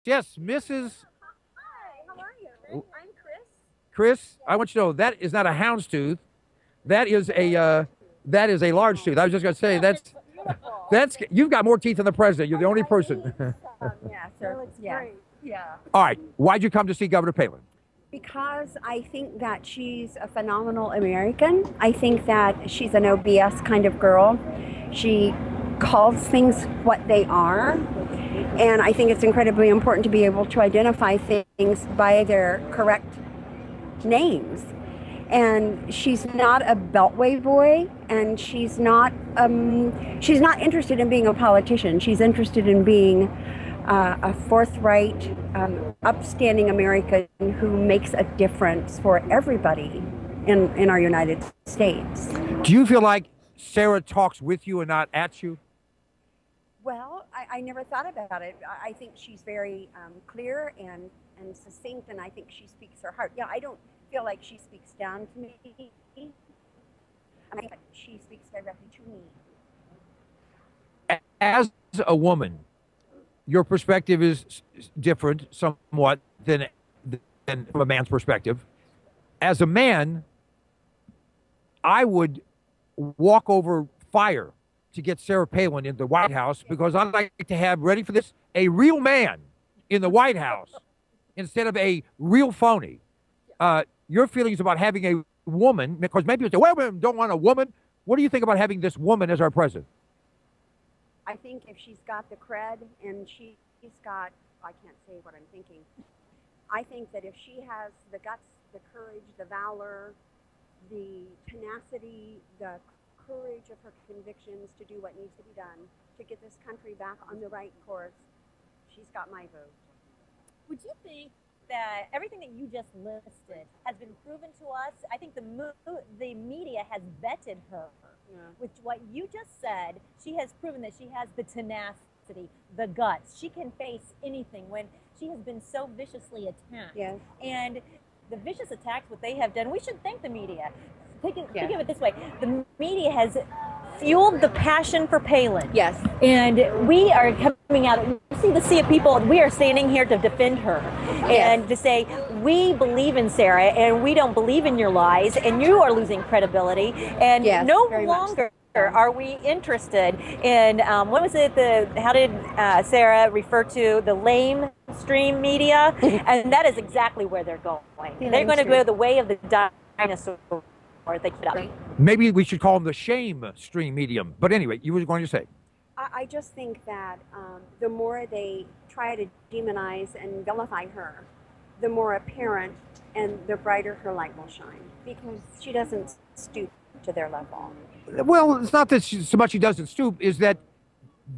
Yes, Mrs. Hi, how are you? I'm Chris. Chris. I want you to know that is not a houndstooth. That is a large tooth. I was just going to say that's you've got more teeth than the president. You're the only person. Yeah, sir. Yeah. Yeah. All right. Why'd you come to see Governor Palin? Because I think that she's a phenomenal American. I think that she's a no BS kind of girl. She calls things what they are. And I think it's incredibly important to be able to identify things by their correct names. And she's not a beltway boy, and she's not interested in being a politician. She's interested in being a forthright, upstanding American who makes a difference for everybody in our United States. Do you feel like Sarah talks with you and not at you? Well, I never thought about it. I think she's very clear and succinct, and I think she speaks her heart. Yeah, I don't feel like she speaks down to me. I think she speaks directly to me. As a woman, your perspective is different somewhat than from a man's perspective. As a man, I would walk over fire to get Sarah Palin in the White House because I'd like to have, ready for this, a real man in the White House instead of a real phony. Your feelings about having a woman, because maybe you say, well, we don't want a woman. What do you think about having this woman as our president? I think if she's got the cred and she's got, I can't say what I'm thinking. I think that if she has the guts, the courage, the valor, the tenacity, the courage of her convictions to do what needs to be done to get this country back on the right course, she's got my vote. Would you think that everything that you just listed has been proven to us? I think the media has vetted her. Yeah. With what you just said, she has proven that she has the tenacity, the guts. She can face anything when she has been so viciously attacked. Yes. And the vicious attacks, what they have done, we should thank the media. Think of it this way. The media has fueled the passion for Palin. Yes. And we are coming out, you see the sea of people, we are standing here to defend her. And to say, we believe in Sarah and we don't believe in your lies and you are losing credibility. And no longer are we interested in, what was it, how did Sarah refer to the lamestream media? And that is exactly where they're going. They're going to go the way of the dinosaur. Maybe we should call them the shame stream medium. But anyway, you were going to say. I just think that the more they try to demonize and vilify her, the more apparent and the brighter her light will shine, because she doesn't stoop to their level. Well, it's not that so much she doesn't stoop, is that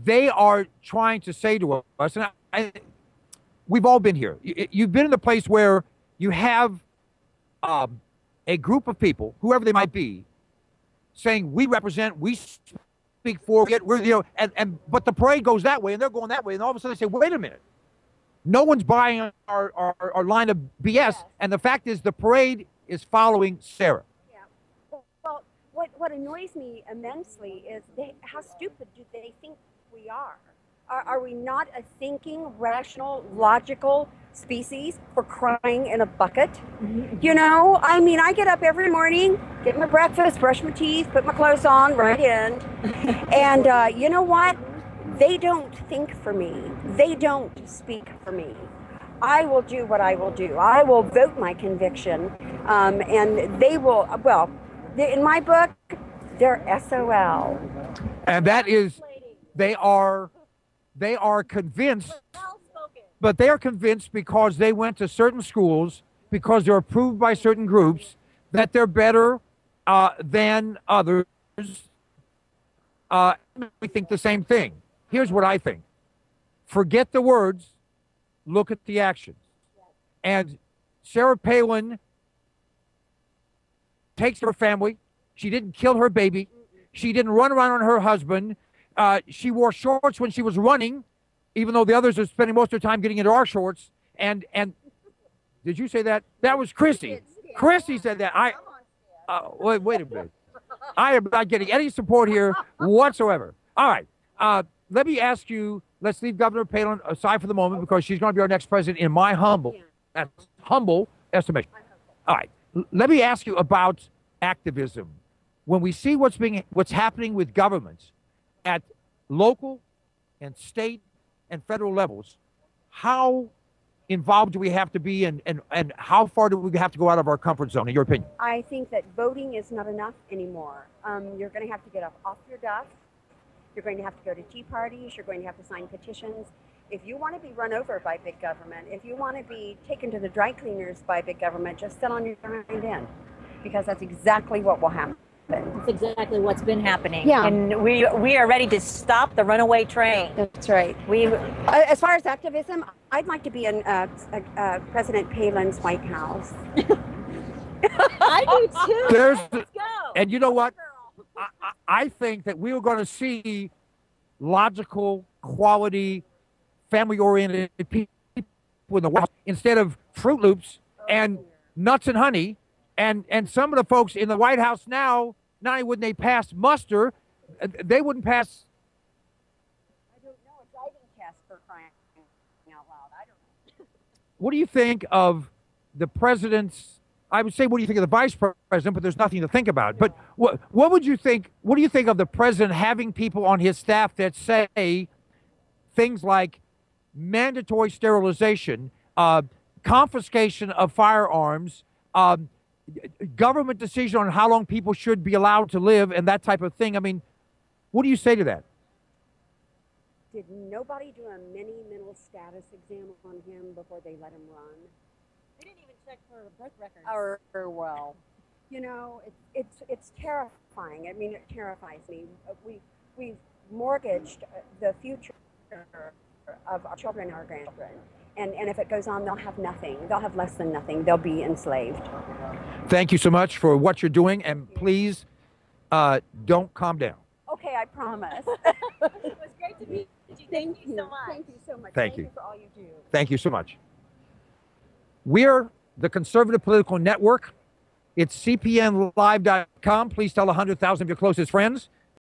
they are trying to say to us, and we've all been here. You've been in the place where you have a group of people, whoever they might be, saying we represent, we speak for it, but the parade goes that way and they're going that way, and all of a sudden they say, wait a minute, no one's buying our line of BS, and the fact is the parade is following Sarah. Yeah. Well, what annoys me immensely is how stupid do they think we are? Are we not a thinking, rational, logical species, for crying in a bucket? You know, I mean, I get up every morning, get my breakfast, brush my teeth, put my clothes on, right in. And you know what? They don't think for me. They don't speak for me. I will do what I will do. I will vote my conviction. And they will, well, in my book, they're SOL. And that is, they are convinced, but they are convinced because they went to certain schools, because they're approved by certain groups, that they're better than others. We think the same thing. Here's what I think. Forget the words, look at the actions. And Sarah Palin takes her family. She didn't kill her baby. She didn't run around on her husband. She wore shorts when she was running, even though the others are spending most of their time getting into our shorts. And did you say that? That was Christy. Christy said that. Wait a minute. I am not getting any support here whatsoever. All right. Let me ask you let's leave Governor Palin aside for the moment because she's going to be our next president in my humble estimation. All right. Let me ask you about activism. When we see what's happening with governments at local and state and federal levels, how involved do we have to be and how far do we have to go out of our comfort zone, in your opinion? I think that voting is not enough anymore. You're going to have to get off your duff. You're going to have to go to tea parties. You're going to have to sign petitions. If you want to be run over by big government, if you want to be taken to the dry cleaners by big government, just sit on your hind end, because that's exactly what will happen. That's exactly what's been happening. Yeah. And we are ready to stop the runaway train. That's right. As far as activism, I'd like to be in President Palin's White House. I do too. Let's go. And you know what? I think that we are going to see logical, quality, family-oriented people in the White House instead of Fruit Loops and nuts and honey. And some of the folks in the White House now, not only wouldn't they pass muster, they wouldn't pass. I don't know. A driving test for crying out loud. I don't know. What do you think of the president's? I would say, what do you think of the vice president? But there's nothing to think about. But what would you think? What do you think of the president having people on his staff that say things like mandatory sterilization, confiscation of firearms, government decision on how long people should be allowed to live, and that type of thing? I mean, what do you say to that? Did nobody do a mini mental status exam on him before they let him run? They didn't even check for birth records. Or well, you know, it's terrifying. I mean, it terrifies me. We've mortgaged the future of our children and our grandchildren. And if it goes on, they'll have nothing. They'll have less than nothing. They'll be enslaved. Thank you so much for what you're doing, and please don't calm down. Okay, I promise. It was great to meet you. Thank you so much. Thank you so much. Thank you for all you do. Thank you so much. We're the Conservative Political Network. It's cpnlive.com. Please tell 100,000 of your closest friends.